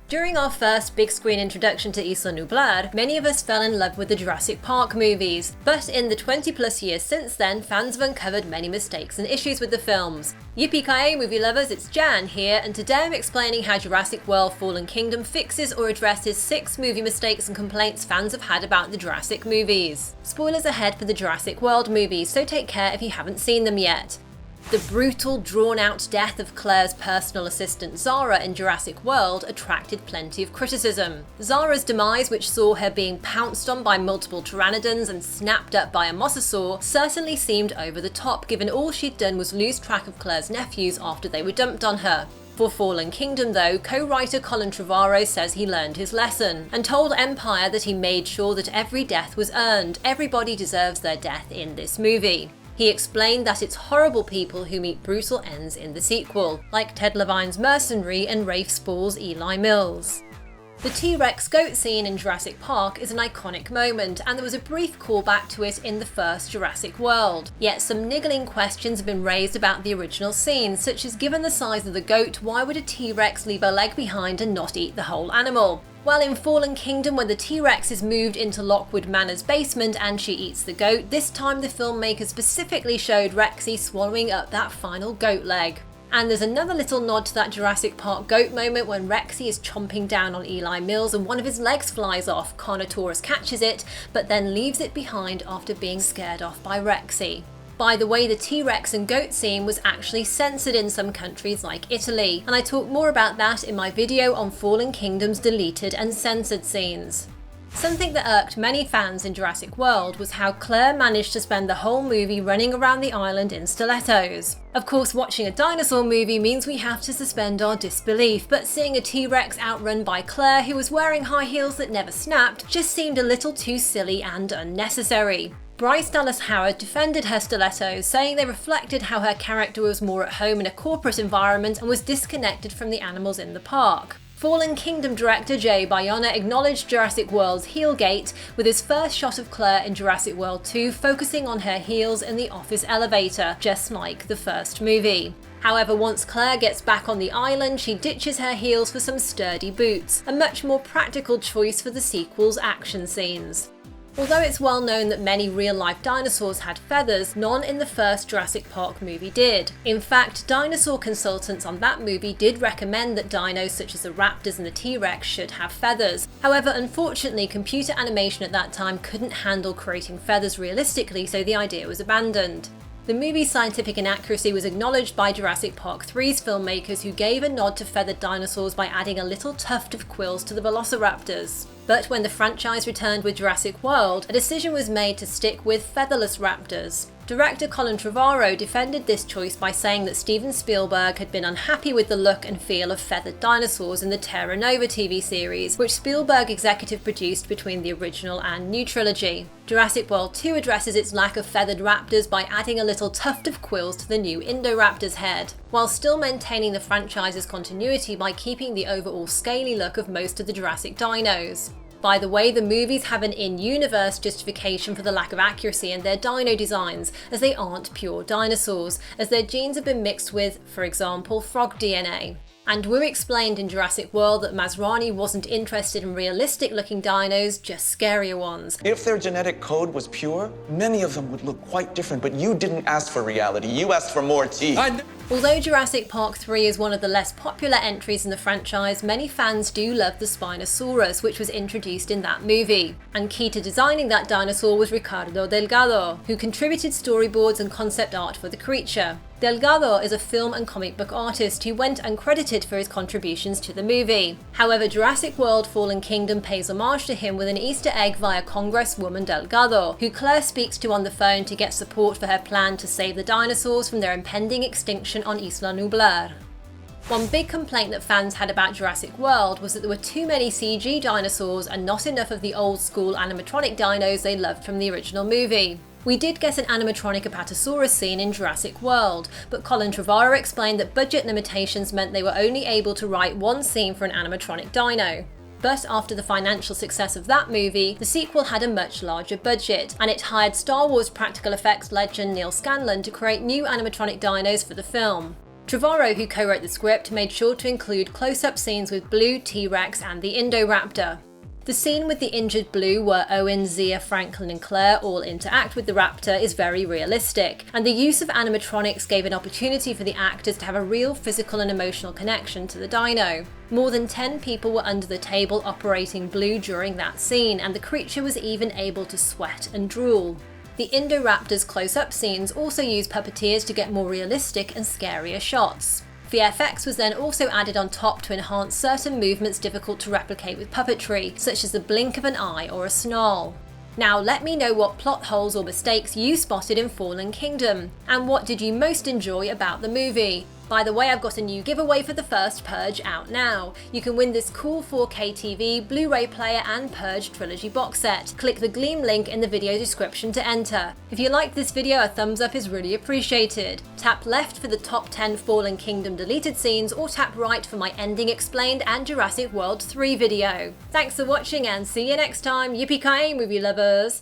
During our first big screen introduction to Isla Nublar, many of us fell in love with the Jurassic Park movies, but in the 20 plus years since then, fans have uncovered many mistakes and issues with the films. Yippee-ki-yay movie lovers, it's Jan here, and today I'm explaining how Jurassic World Fallen Kingdom fixes or addresses 6 movie mistakes and complaints fans have had about the Jurassic movies. Spoilers ahead for the Jurassic World movies, so take care if you haven't seen them yet. The brutal, drawn-out death of Claire's personal assistant Zara in Jurassic World attracted plenty of criticism. Zara's demise, which saw her being pounced on by multiple pteranodons and snapped up by a mosasaur, certainly seemed over the top, given all she'd done was lose track of Claire's nephews after they were dumped on her. For Fallen Kingdom though, co-writer Colin Trevorrow says he learned his lesson, and told Empire that he made sure that every death was earned. Everybody deserves their death in this movie. He explained that it's horrible people who meet brutal ends in the sequel, like Ted Levine's Mercenary and Rafe Spall's Eli Mills. The T-Rex goat scene in Jurassic Park is an iconic moment, and there was a brief callback to it in the first Jurassic World. Yet some niggling questions have been raised about the original scene, such as given the size of the goat, why would a T-Rex leave a leg behind and not eat the whole animal? Well, in Fallen Kingdom, when the T-Rex is moved into Lockwood Manor's basement and she eats the goat, this time the filmmaker specifically showed Rexy swallowing up that final goat leg. And there's another little nod to that Jurassic Park goat moment when Rexy is chomping down on Eli Mills and one of his legs flies off. Carnotaurus catches it, but then leaves it behind after being scared off by Rexy. By the way, the T-Rex and goat scene was actually censored in some countries like Italy, and I talk more about that in my video on Fallen Kingdom's deleted and censored scenes. Something that irked many fans in Jurassic World was how Claire managed to spend the whole movie running around the island in stilettos. Of course, watching a dinosaur movie means we have to suspend our disbelief, but seeing a T-Rex outrun by Claire, who was wearing high heels that never snapped, just seemed a little too silly and unnecessary. Bryce Dallas Howard defended her stilettos, saying they reflected how her character was more at home in a corporate environment and was disconnected from the animals in the park. Fallen Kingdom director Jay Bayona acknowledged Jurassic World's heel gate, with his first shot of Claire in Jurassic World 2 focusing on her heels in the office elevator, just like the first movie. However, once Claire gets back on the island, she ditches her heels for some sturdy boots, a much more practical choice for the sequel's action scenes. Although it's well known that many real-life dinosaurs had feathers, none in the first Jurassic Park movie did. In fact, dinosaur consultants on that movie did recommend that dinos such as the raptors and the T-Rex should have feathers. However, unfortunately, computer animation at that time couldn't handle creating feathers realistically, so the idea was abandoned. The movie's scientific inaccuracy was acknowledged by Jurassic Park 3's filmmakers, who gave a nod to feathered dinosaurs by adding a little tuft of quills to the velociraptors. But when the franchise returned with Jurassic World, a decision was made to stick with featherless raptors. Director Colin Trevorrow defended this choice by saying that Steven Spielberg had been unhappy with the look and feel of feathered dinosaurs in the Terra Nova TV series, which Spielberg executive produced between the original and new trilogy. Jurassic World 2 addresses its lack of feathered raptors by adding a little tuft of quills to the new Indoraptor's head, while still maintaining the franchise's continuity by keeping the overall scaly look of most of the Jurassic dinos. By the way, the movies have an in-universe justification for the lack of accuracy in their dino designs, as they aren't pure dinosaurs, as their genes have been mixed with, for example, frog DNA. And Wu explained in Jurassic World that Masrani wasn't interested in realistic-looking dinos, just scarier ones. If their genetic code was pure, many of them would look quite different, but you didn't ask for reality, you asked for more teeth. Although Jurassic Park 3 is one of the less popular entries in the franchise, many fans do love the Spinosaurus, which was introduced in that movie. And key to designing that dinosaur was Ricardo Delgado, who contributed storyboards and concept art for the creature. Delgado is a film and comic book artist who went uncredited for his contributions to the movie. However, Jurassic World Fallen Kingdom pays homage to him with an Easter egg via Congresswoman Delgado, who Claire speaks to on the phone to get support for her plan to save the dinosaurs from their impending extinction on Isla Nublar. One big complaint that fans had about Jurassic World was that there were too many CG dinosaurs and not enough of the old school animatronic dinos they loved from the original movie. We did get an animatronic Apatosaurus scene in Jurassic World, but Colin Trevorrow explained that budget limitations meant they were only able to write one scene for an animatronic dino. But after the financial success of that movie, the sequel had a much larger budget, and it hired Star Wars practical effects legend Neil Scanlon to create new animatronic dinos for the film. Trevorrow, who co-wrote the script, made sure to include close-up scenes with Blue, T-Rex and the Indoraptor. The scene with the injured Blue, where Owen, Zia, Franklin and Claire all interact with the raptor, is very realistic, and the use of animatronics gave an opportunity for the actors to have a real physical and emotional connection to the dino. More than 10 people were under the table operating Blue during that scene, and the creature was even able to sweat and drool. The Indoraptor's close-up scenes also used puppeteers to get more realistic and scarier shots. VFX was then also added on top to enhance certain movements difficult to replicate with puppetry, such as the blink of an eye or a snarl. Now let me know what plot holes or mistakes you spotted in Fallen Kingdom, and what did you most enjoy about the movie? By the way, I've got a new giveaway for the first Purge out now. You can win this cool 4K TV, Blu-ray player and Purge Trilogy box set. Click the Gleam link in the video description to enter. If you liked this video, a thumbs up is really appreciated. Tap left for the top 10 Fallen Kingdom deleted scenes, or tap right for my ending explained and Jurassic World 3 video. Thanks for watching and see you next time. Yippee-ki-yay, movie lovers!